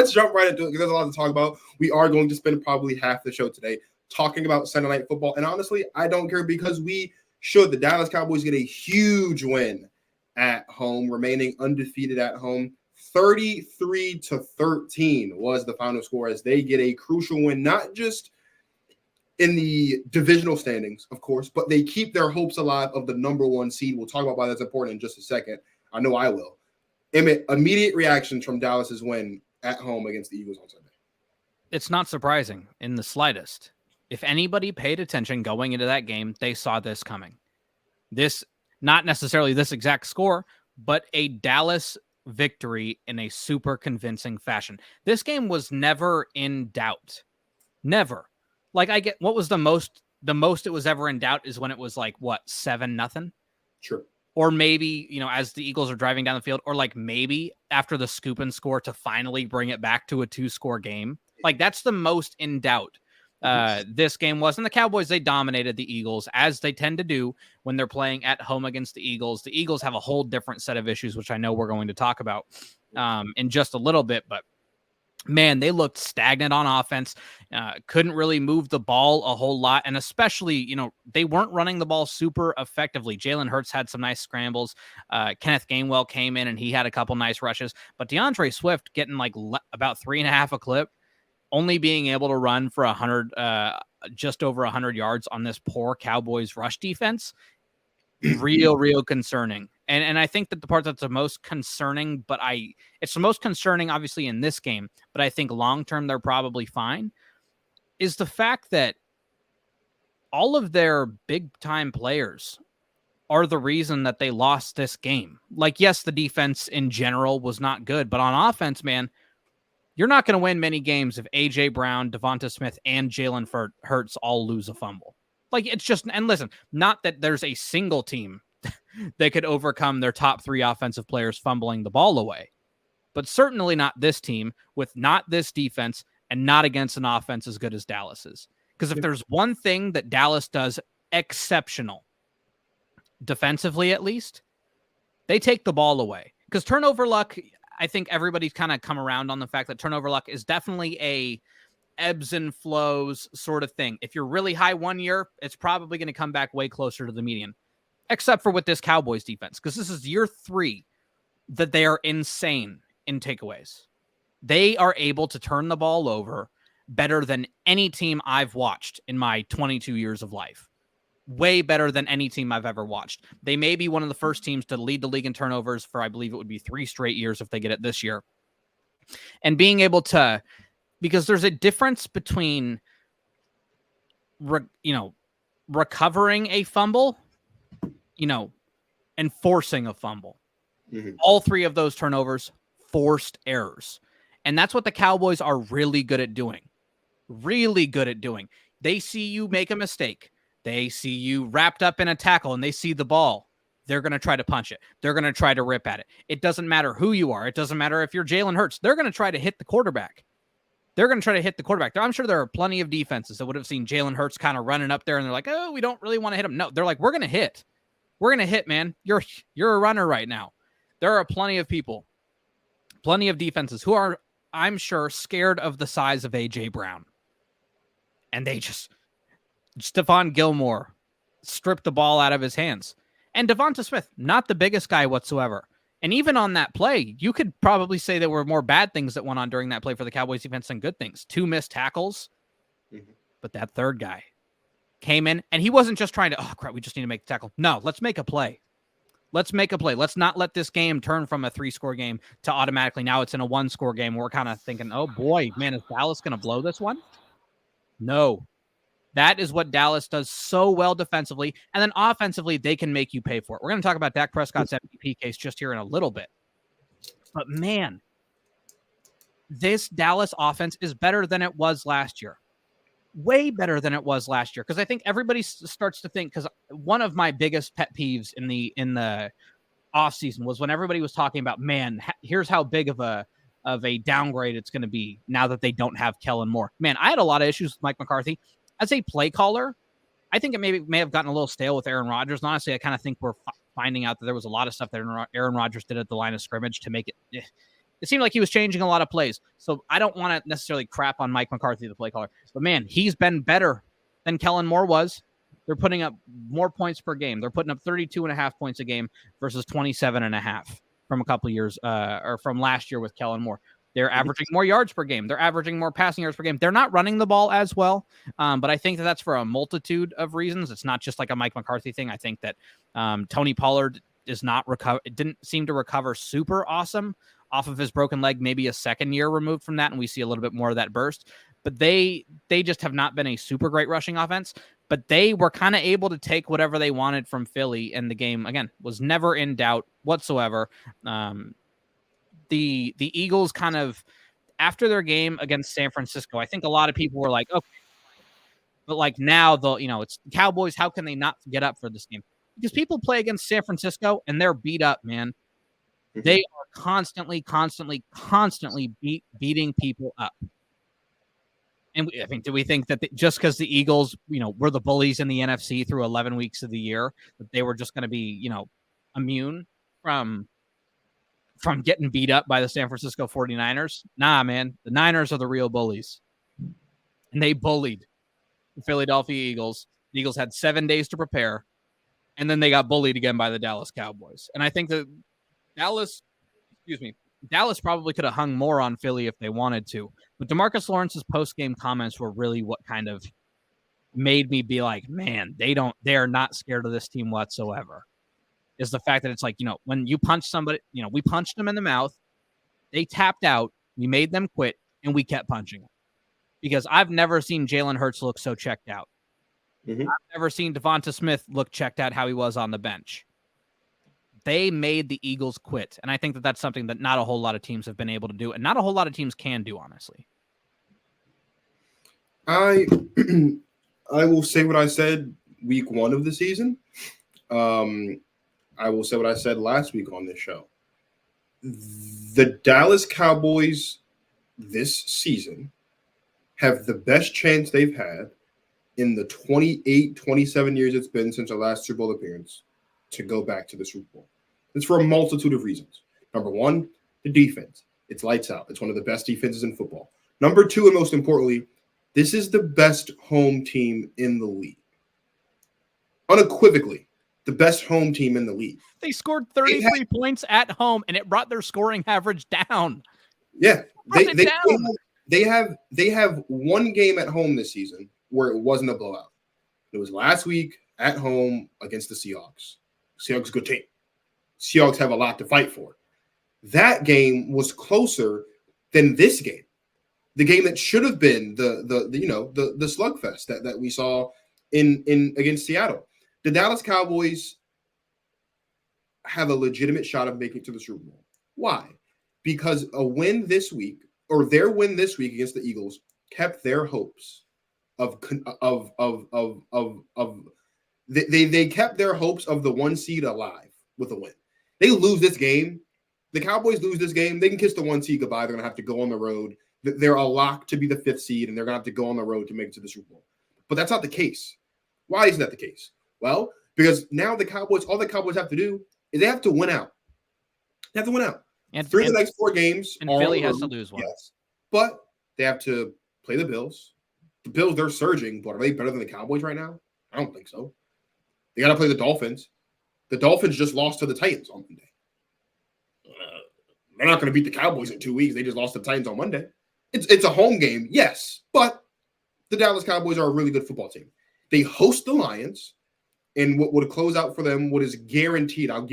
let's jump right into it because there's a lot to talk about. We are going to spend probably half the show today talking about Sunday Night Football. And honestly, I don't care because we should. The Dallas Cowboys get a huge win at home, remaining undefeated at home. 33-13 was the final score as they get a crucial win, not just in the divisional standings, of course, but they keep their hopes alive of the number one seed. We'll talk about why that's important in just a second. I know I will. Emmitt, immediate reactions from Dallas's win at home against the Eagles on Sunday. It's not surprising in the slightest. If anybody paid attention going into that game, they saw this coming. This, not necessarily this exact score, but a Dallas victory in a super convincing fashion. This game was never in doubt. Never. Like, I get what was the most it was ever in doubt is when it was like, what, 7-0? Sure. Or maybe, as the Eagles are driving down the field, or like maybe after the scoop and score to finally bring it back to a 2-score game. Like, that's the most in doubt. This game was. And the Cowboys, they dominated the Eagles, as they tend to do when they're playing at home against the Eagles. The Eagles have a whole different set of issues, which I know we're going to talk about in just a little bit, but man, they looked stagnant on offense, couldn't really move the ball a whole lot. And especially, they weren't running the ball super effectively. Jalen Hurts had some nice scrambles. Kenneth Gainwell came in and he had a couple nice rushes, but DeAndre Swift getting like about 3.5 a clip, only being able to run for 100, just over 100 yards on this poor Cowboys rush defense. Real concerning. And I think that the part that's the most concerning, it's the most concerning, obviously, in this game, but I think long-term they're probably fine, is the fact that all of their big-time players are the reason that they lost this game. Like, yes, the defense in general was not good, but on offense, man, you're not going to win many games if A.J. Brown, Devonta Smith, and Jalen Hurts all lose a fumble. Like, it's just, and listen, not that there's a single team that could overcome their top 3 offensive players fumbling the ball away, but certainly not this team with not this defense and not against an offense as good as Dallas's. Because if there's one thing that Dallas does exceptional, defensively at least, they take the ball away. Because turnover luck, I think everybody's kind of come around on the fact that turnover luck is definitely a ebbs and flows sort of thing. If you're really high one year, it's probably going to come back way closer to the median, except for with this Cowboys defense, because this is year 3 that they are insane in takeaways. They are able to turn the ball over better than any team I've watched in my 22 years of life. Way better than any team I've ever watched. They may be one of the first teams to lead the league in turnovers for, I believe it would be 3 straight years if they get it this year. And being able to, because there's a difference between, recovering a fumble, and forcing a fumble. Mm-hmm. All 3 of those turnovers, forced errors. And that's what the Cowboys are really good at doing. Really good at doing. They see you make a mistake. They see you wrapped up in a tackle and they see the ball. They're going to try to punch it. They're going to try to rip at it. It doesn't matter who you are. It doesn't matter if you're Jalen Hurts. They're going to try to hit the quarterback. I'm sure there are plenty of defenses that would have seen Jalen Hurts kind of running up there and they're like, oh, we don't really want to hit him. No, they're like, we're going to hit. We're going to hit, man. You're a runner right now. There are plenty of people, plenty of defenses who are, I'm sure, scared of the size of A.J. Brown. And they just, Stephon Gilmore stripped the ball out of his hands. And Devonta Smith, not the biggest guy whatsoever. And even on that play, you could probably say there were more bad things that went on during that play for the Cowboys defense than good things. 2 missed tackles. Mm-hmm. But that third guy came in, and he wasn't just trying to, oh, crap, we just need to make the tackle. No, let's make a play. Let's make a play. Let's not let this game turn from a 3-score game to automatically now it's in a 1-score game. We're kind of thinking, oh, boy, man, is Dallas going to blow this one? No. That is what Dallas does so well defensively. And then offensively, they can make you pay for it. We're going to talk about Dak Prescott's MVP case just here in a little bit. But, man, this Dallas offense is better than it was last year. Way better than it was last year. Because I think everybody starts to think, because one of my biggest pet peeves in the offseason was when everybody was talking about, man, here's how big of a downgrade it's going to be now that they don't have Kellen Moore. Man, I had a lot of issues with Mike McCarthy. As a play caller, I think it may have gotten a little stale with Aaron Rodgers. And honestly, I kind of think we're finding out that there was a lot of stuff that Aaron Rodgers did at the line of scrimmage to make it. it seemed like he was changing a lot of plays. So I don't want to necessarily crap on Mike McCarthy, the play caller, but man, he's been better than Kellen Moore was. They're putting up more points per game. They're putting up 32.5 points a game versus 27.5 from a couple years, or from last year with Kellen Moore. They're averaging more yards per game. They're averaging more passing yards per game. They're not running the ball as well, but I think that's for a multitude of reasons. It's not just like a Mike McCarthy thing. I think that Tony Pollard is not recover. It didn't seem to recover super awesome off of his broken leg. Maybe a second year removed from that, and we see a little bit more of that burst. But they just have not been a super great rushing offense. But they were kind of able to take whatever they wanted from Philly, and the game again was never in doubt whatsoever. The Eagles kind of, after their game against San Francisco, I think a lot of people were like, okay, but like now it's Cowboys. How can they not get up for this game? Because people play against San Francisco and they're beat up, man. They are constantly beating people up. And I think, do we think that just because the Eagles, were the bullies in the NFC through 11 weeks of the year, that they were just going to be, immune from getting beat up by the San Francisco 49ers? Nah, man. The Niners are the real bullies. And they bullied the Philadelphia Eagles. The Eagles had 7 days to prepare, and then they got bullied again by the Dallas Cowboys. And I think that Dallas probably could have hung more on Philly if they wanted to. But DeMarcus Lawrence's post-game comments were really what kind of made me be like, man, they are not scared of this team whatsoever. Is the fact that it's like, when you punch somebody, we punched them in the mouth, they tapped out, we made them quit, and we kept punching them. Because I've never seen Jalen Hurts look so checked out. I've never seen Devonta Smith look checked out how he was on the bench. They made the Eagles quit. And I think that that's something that not a whole lot of teams have been able to do, and not a whole lot of teams can do, honestly. I will say what I said week 1 of the season. I will say what I said last week on this show. The Dallas Cowboys this season have the best chance they've had in the 28, 27 years it's been since our last Super Bowl appearance to go back to the Super Bowl. It's for a multitude of reasons. Number 1, the defense. It's lights out. It's one of the best defenses in football. Number 2, and most importantly, this is the best home team in the league. Unequivocally, the best home team in the league. They scored 33 points at home, and it brought their scoring average down. Yeah. They have one game at home this season where it wasn't a blowout. It was last week at home against the Seahawks. Seahawks, good team. Seahawks have a lot to fight for. That game was closer than this game. The game that should have been the slugfest that we saw in against Seattle. The Dallas Cowboys have a legitimate shot of making it to the Super Bowl. Why? Because a win this week, or their win this week against the Eagles, kept their hopes they kept their hopes of the 1 seed alive with a win. They lose this game. The Cowboys lose this game. They can kiss the 1 seed goodbye. They're going to have to go on the road. They're a lock to be the 5th seed, and they're going to have to go on the road to make it to the Super Bowl. But that's not the case. Why isn't that the case? Well, because now all the Cowboys have to do is they have to win out. They have to win out. And 3 of the next 4 games. And Philly has to lose one. Yes. But they have to play the Bills. The Bills, they're surging, but are they better than the Cowboys right now? I don't think so. They got to play the Dolphins. The Dolphins just lost to the Titans on Monday. They're not going to beat the Cowboys in 2 weeks. They just lost to the Titans on Monday. It's a home game, yes, but the Dallas Cowboys are a really good football team. They host the Lions, and what would close out for them, what is guaranteed, I'll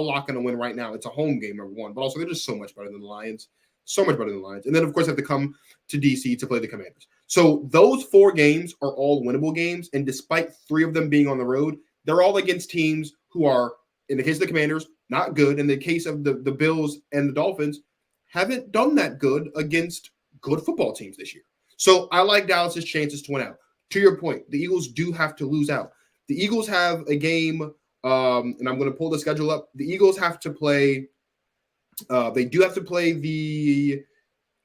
lock in a win right now. It's a home game, number 1, but also they're just so much better than the Lions. So much better than the Lions. And then, of course, they have to come to D.C. to play the Commanders. So those 4 games are all winnable games, and despite 3 of them being on the road, they're all against teams who are, in the case of the Commanders, not good. In the case of the Bills and the Dolphins, haven't done that good against good football teams this year. So I like Dallas's chances to win out. To your point, the Eagles do have to lose out. The Eagles have a game, and I'm going to pull the schedule up. The Eagles have to play. They do have to play the.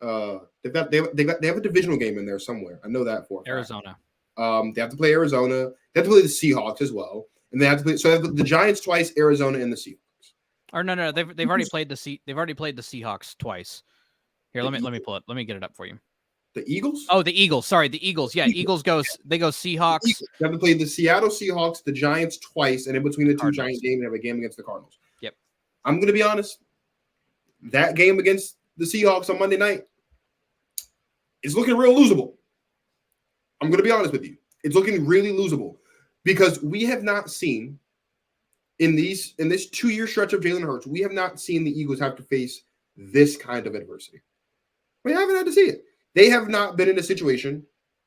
They have a divisional game in there somewhere. I know that for Arizona. They have to play Arizona. They have to play the Seahawks as well, and they have to play. So they have the Giants twice, Arizona, and the Seahawks. Or no, they've already played they've already played the Seahawks twice. Here, let me pull it. Let me get it up for you. The Eagles? Oh, the Eagles. Sorry, the Eagles. Yeah, Eagles go Seahawks. They have to play the Seattle Seahawks, the Giants twice, and in between the two Cardinals. Giant games, they have a game against the Cardinals. Yep. I'm going to be honest. That game against the Seahawks on Monday night is looking real losable. I'm going to be honest with you. It's looking really losable because we have not seen in this 2-year stretch of Jalen Hurts, we have not seen the Eagles have to face this kind of adversity. We haven't had to see it. They have not been in a situation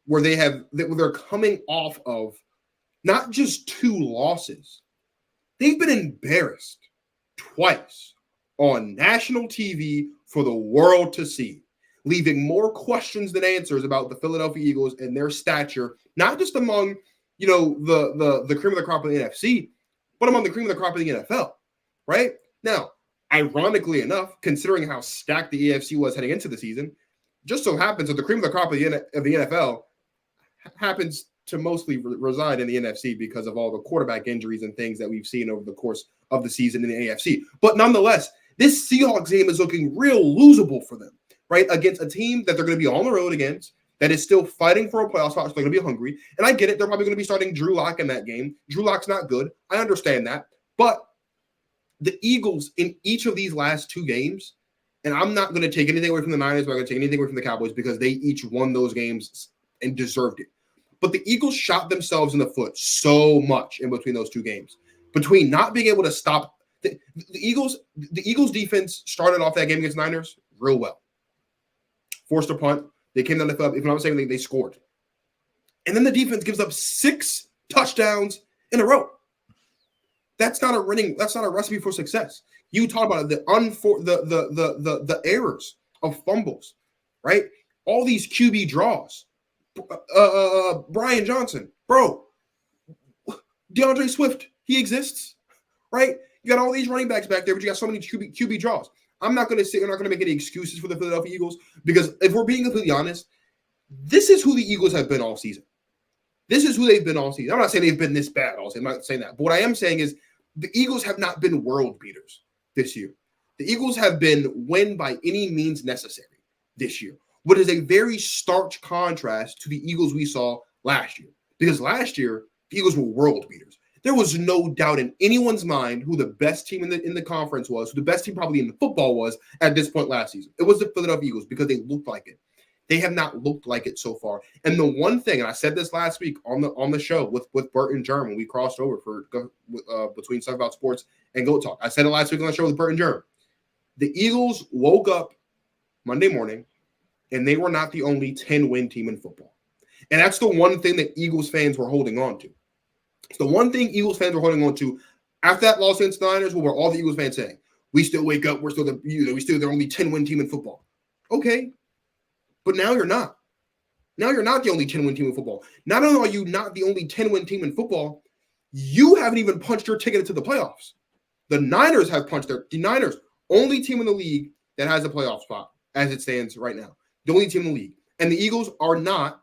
where they're coming off of not just 2 losses. They've been embarrassed twice on national TV for the world to see, leaving more questions than answers about the Philadelphia Eagles and their stature, not just among, the cream of the crop of the NFC, but among the cream of the crop of the NFL, right? Now, ironically enough, considering how stacked the AFC was heading into the season, just so happens that the cream of the crop of the NFL happens to mostly reside in the NFC because of all the quarterback injuries and things that we've seen over the course of the season in the AFC. But nonetheless, this Seahawks game is looking real losable for them, right? Against a team that they're going to be on the road against, that is still fighting for a playoff spot, so they're going to be hungry. And I get it. They're probably going to be starting Drew Lock in that game. Drew Lock's not good. I understand that. But the Eagles in each of these last 2 games, and I'm not going to take anything away from the Niners, but I'm going to take anything away from the Cowboys because they each won those games and deserved it. But the Eagles shot themselves in the foot so much in between those 2 games. Between not being able to stop the Eagles defense started off that game against Niners real well. Forced a punt. They came down the field. If I'm not saying anything, they scored. And then the defense gives up 6 touchdowns in a row. That's not a recipe for success. You talk about the errors of fumbles, right? All these QB draws. Brian Johnson, bro. DeAndre Swift, he exists, right? You got all these running backs back there, but you got so many QB draws. I'm not going to say I'm not going to make any excuses for the Philadelphia Eagles because if we're being completely honest, this is who the Eagles have been all season. This is who they've been all season. I'm not saying they've been this bad all season. I'm not saying that. But what I am saying is the Eagles have not been world beaters this year. The Eagles have been win by any means necessary this year, what is a very stark contrast to the Eagles we saw last year. Because last year, the Eagles were world beaters. There was no doubt in anyone's mind who the best team in the conference was, who the best team probably in the football was at this point last season. It was the Philadelphia Eagles because they looked like it. They have not looked like it so far. And the one thing, and I said this last week on the show with Bert and Jerm when we crossed over for between Stuff About Sports and Go Talk. I said it last week on the show with Bert and Jerm. The Eagles woke up Monday morning, and they were not the only 10-win team in football. And that's the one thing that Eagles fans were holding on to. It's the one thing Eagles fans were holding on to after that loss against the Niners. What were all the Eagles fans saying? We still wake up. We're still the only 10-win team in football. Okay. But now you're not. Now you're not the only 10-win team in football. Not only are you not the only 10-win team in football, you haven't even punched your ticket into the playoffs. The Niners have punched the Niners, only team in the league that has a playoff spot as it stands right now. The only team in the league. And the Eagles are not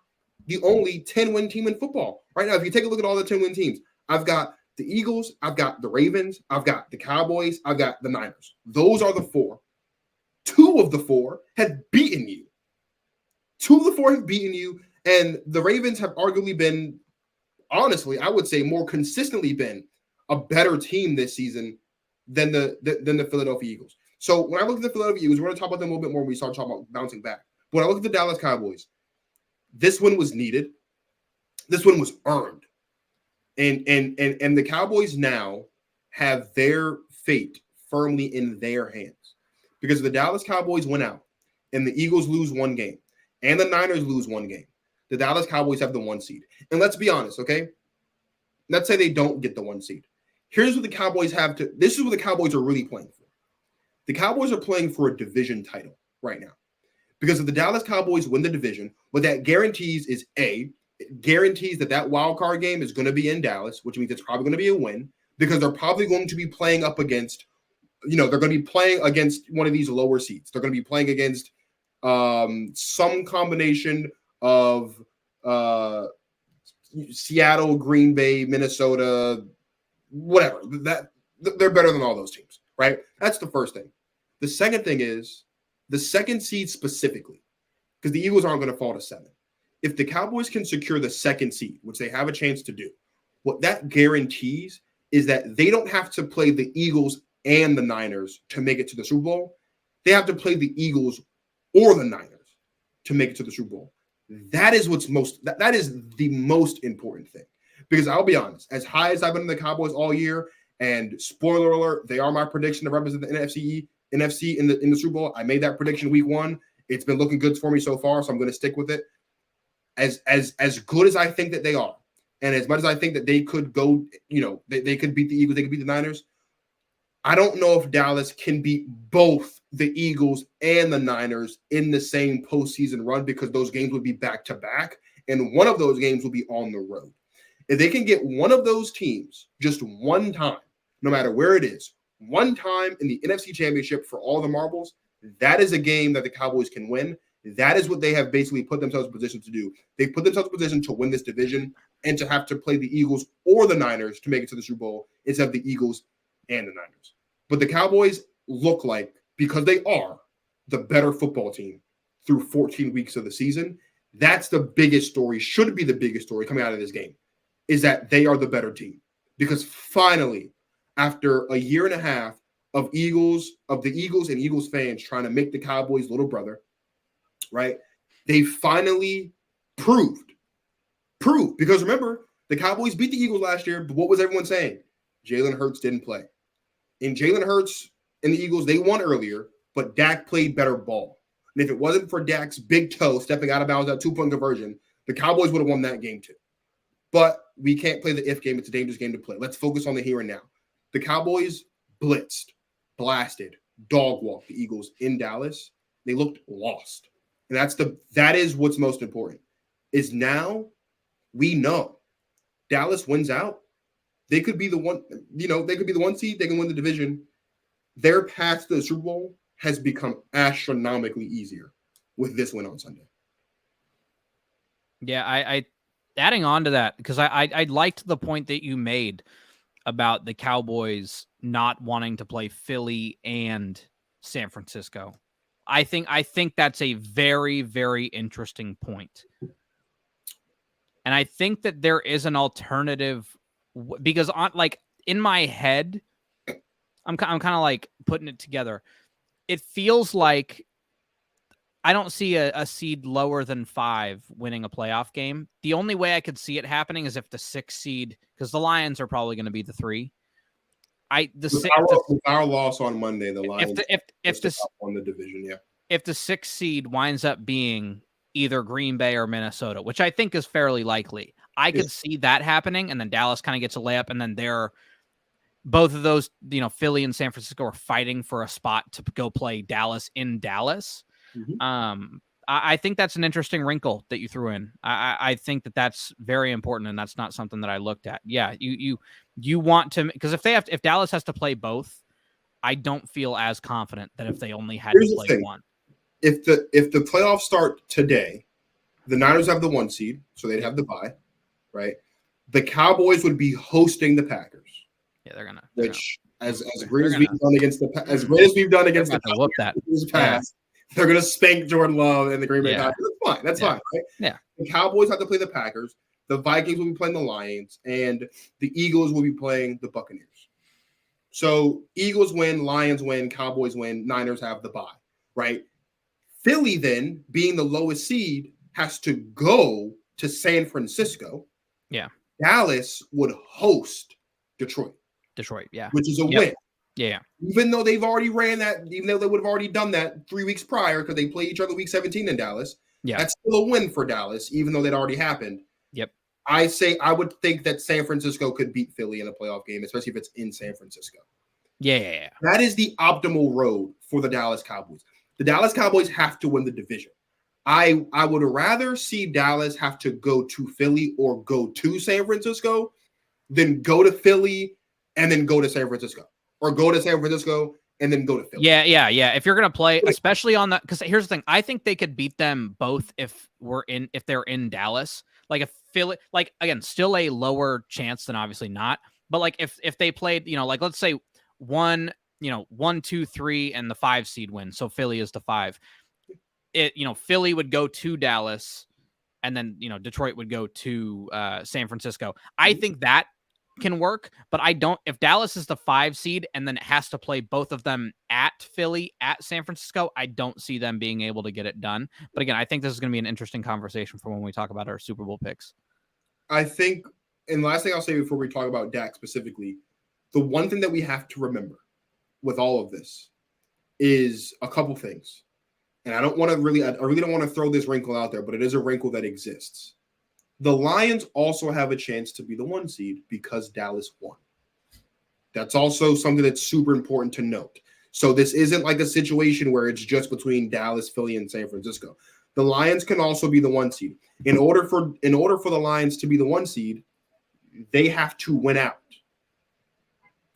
the only 10-win team in football. Right now, if you take a look at all the 10-win teams, I've got the Eagles, I've got the Ravens, I've got the Cowboys, I've got the Niners. Those are the 4. 2 of the 4 have beaten you. 2 of the 4 have beaten you, and the Ravens have arguably been, honestly, I would say more consistently been a better team this season than the Philadelphia Eagles. So when I look at the Philadelphia Eagles, we're going to talk about them a little bit more when we start talking about bouncing back. But when I look at the Dallas Cowboys, this one was needed. This one was earned. And the Cowboys now have their fate firmly in their hands. Because if the Dallas Cowboys win out and the Eagles lose 1 game, and the Niners lose 1 game, the Dallas Cowboys have the 1 seed. And let's be honest, okay? Let's say they don't get the 1 seed. Here's what the Cowboys have to – this is what the Cowboys are really playing for. The Cowboys are playing for a division title right now. Because if the Dallas Cowboys win the division, what that guarantees is, A, it guarantees that wild card game is going to be in Dallas, which means it's probably going to be a win because they're probably going to be playing up against – they're going to be playing against one of these lower seeds. They're going to be playing against – some combination of Seattle, Green Bay, Minnesota, whatever. That they're better than all those teams. right? That's the first thing. The second thing is the second seed specifically, because the Eagles aren't going to fall to 7. If the Cowboys can secure the second seed, which they have a chance to do, what that guarantees is that they don't have to play the Eagles and the Niners to make it to the Super Bowl. They have to play the Eagles or the Niners to make it to the Super Bowl. That is that is the most important thing. Because I'll be honest, as high as I've been in the Cowboys all year, and spoiler alert, they are my prediction to represent the NFC in the Super Bowl. I made that prediction week 1. It's been looking good for me so far, so I'm going to stick with it. As good as I think that they are, and as much as I think that they could go, they could beat the Eagles, they could beat the Niners, I don't know if Dallas can beat both the Eagles and the Niners in the same postseason run, because those games would be back-to-back, and one of those games will be on the road. If they can get one of those teams just one time, no matter where it is, one time in the NFC Championship for all the marbles, that is a game that the Cowboys can win. That is what they have basically put themselves in position to do. They've put themselves in position to win this division and to have to play the Eagles or the Niners to make it to the Super Bowl instead of the Eagles and the Niners. But the Cowboys look like, because they are the better football team through 14 weeks of the season, that's the biggest story, should be the biggest story coming out of this game, is that they are the better team. Because finally, after a year and a half of the Eagles and Eagles fans trying to make the Cowboys little brother, right? They finally proved. Because remember, the Cowboys beat the Eagles last year, but what was everyone saying? Jalen Hurts didn't play. And Jalen Hurts and the Eagles, they won earlier, but Dak played better ball. And if it wasn't for Dak's big toe stepping out of bounds, that 2-point conversion, the Cowboys would have won that game too. But we can't play the if game. It's a dangerous game to play. Let's focus on the here and now. The Cowboys blitzed, blasted, dog walked the Eagles in Dallas. They looked lost. And that is what's most important, is now we know Dallas wins out. They could be the one, they could be the 1 seed. They can win the division. Their path to the Super Bowl has become astronomically easier with this win on Sunday. Yeah, I adding on to that, because I liked the point that you made about the Cowboys not wanting to play Philly and San Francisco. I think that's a very, very interesting point. And I think that there is an alternative, because in my head, I'm kind of like putting it together. It feels like I don't see a seed lower than 5 winning a playoff game. The only way I could see it happening is if the 6 seed, because the Lions are probably going to be the 3. With our loss on Monday, the Lions won the division. Yeah. If the 6 seed winds up being either Green Bay or Minnesota, which I think is fairly likely, I could see that happening, and then Dallas kind of gets a layup, and then both of those, Philly and San Francisco are fighting for a spot to go play Dallas in Dallas. Mm-hmm. I think that's an interesting wrinkle that you threw in. I think that that's very important, and that's not something that I looked at. Yeah, you want to, because if Dallas has to play both, I don't feel as confident that if they only had to play one. If the playoffs start today, the Niners have the 1 seed, so they'd have the bye, right? The Cowboys would be hosting the Packers. Yeah, they're gonna. As great as we've done against the Packers, they're gonna spank Jordan Love and the Green Bay Packers. That's fine. That's fine, right? Yeah. The Cowboys have to play the Packers. The Vikings will be playing the Lions, and the Eagles will be playing the Buccaneers. So Eagles win, Lions win, Cowboys win, Niners have the bye, right? Philly then, being the lowest seed, has to go to San Francisco. Yeah. Dallas would host Detroit, yeah. Which is a win. Yeah. Even though they've already ran that, even though they would have already done that 3 weeks prior, because they play each other week 17 in Dallas. Yeah. That's still a win for Dallas, even though that already happened. Yep. I would think that San Francisco could beat Philly in a playoff game, especially if it's in San Francisco. Yeah. That is the optimal road for the Dallas Cowboys. The Dallas Cowboys have to win the division. I would rather see Dallas have to go to Philly or go to San Francisco than go to Philly and then go to San Francisco, or go to San Francisco and then go to Philly. Yeah. If you're going to play, especially on that, because here's the thing. I think they could beat them both if they're in Dallas. Like if Philly, like again, still a lower chance than obviously not. But like if they played, like let's say one 1, 2, 3, and the 5 seed win. So Philly is the 5. Philly would go to Dallas, and then Detroit would go to San Francisco. I think that can work, but I don't. If Dallas is the 5 seed and then it has to play both of them at Philly, at San Francisco, I don't see them being able to get it done. But again, I think this is going to be an interesting conversation for when we talk about our Super Bowl picks. I think, and the last thing I'll say before we talk about Dak specifically, the one thing that we have to remember with all of this is a couple things. And I really don't want to throw this wrinkle out there, but it is a wrinkle that exists. The Lions also have a chance to be the 1 seed because Dallas won. That's also something that's super important to note. So this isn't like a situation where it's just between Dallas, Philly, and San Francisco. The Lions can also be the 1 seed. In order for the Lions to be the 1 seed, they have to win out.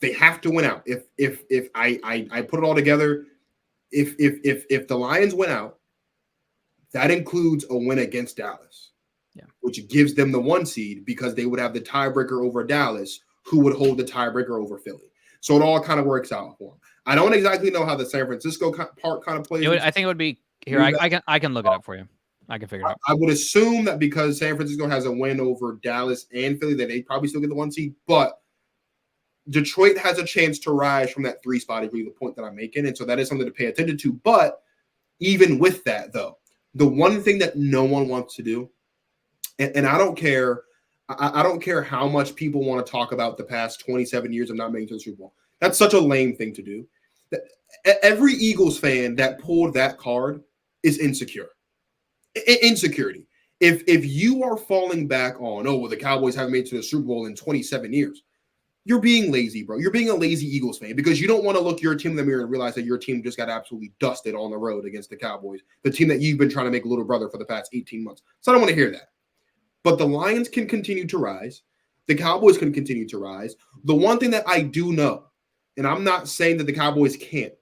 They have to win out. If I put it all together, if the Lions win out, that includes a win against Dallas, which gives them the 1 seed because they would have the tiebreaker over Dallas, who would hold the tiebreaker over Philly. So it all kind of works out for them. I don't exactly know how the San Francisco part kind of plays. I think it would be here. I can look it up for you. I can figure it out. I would assume that because San Francisco has a win over Dallas and Philly, that they probably still get the 1 seed, but Detroit has a chance to rise from that 3 spot, is really the point that I'm making. And so that is something to pay attention to. But even with that, though, the one thing that no one wants to do, and I don't care, I don't care how much people want to talk about the past 27 years of not making it to the Super Bowl. That's such a lame thing to do. Every Eagles fan that pulled that card is insecure. Insecurity. If you are falling back on, the Cowboys haven't made it to the Super Bowl in 27 years, you're being lazy, bro. You're being a lazy Eagles fan because you don't want to look your team in the mirror and realize that your team just got absolutely dusted on the road against the Cowboys, the team that you've been trying to make a little brother for the past 18 months. So I don't want to hear that. But the Lions can continue to rise. The Cowboys can continue to rise. The one thing that I do know, and I'm not saying that the Cowboys can't,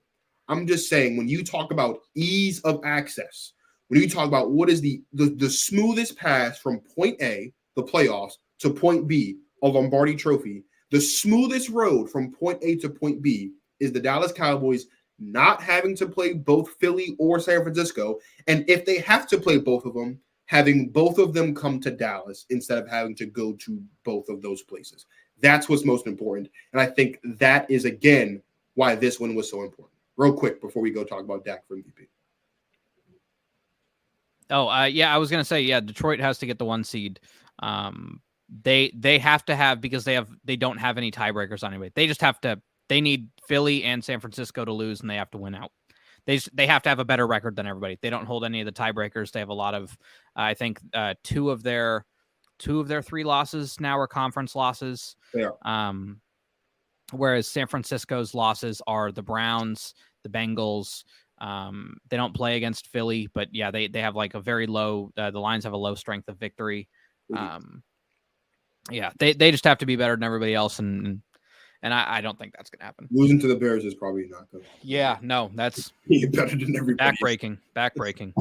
I'm just saying when you talk about ease of access, when you talk about what is the smoothest path from point A, the playoffs, to point B, a Lombardi trophy, the smoothest road from point A to point B is the Dallas Cowboys not having to play both Philly or San Francisco. And if they have to play both of them, having both of them come to Dallas instead of having to go to both of those places. That's what's most important. And I think that is, again, why this one was so important. Real quick before we go talk about Dak for MVP. I was going to say, Detroit has to get the 1 seed. They have to have, because they don't have any tiebreakers on anybody. They need Philly and San Francisco to lose, and they have to win out. They have to have a better record than everybody. They don't hold any of the tiebreakers. They have a lot of, I think, 2 of their 3 losses now are conference losses. Yeah. Whereas San Francisco's losses are the Browns, the Bengals. They don't play against Philly, but they have like a very low. The Lions have a low strength of victory. They just have to be better than everybody else, and I don't think that's gonna happen. Losing to the Bears is probably not going. Yeah, no, that's better than everybody. Backbreaking.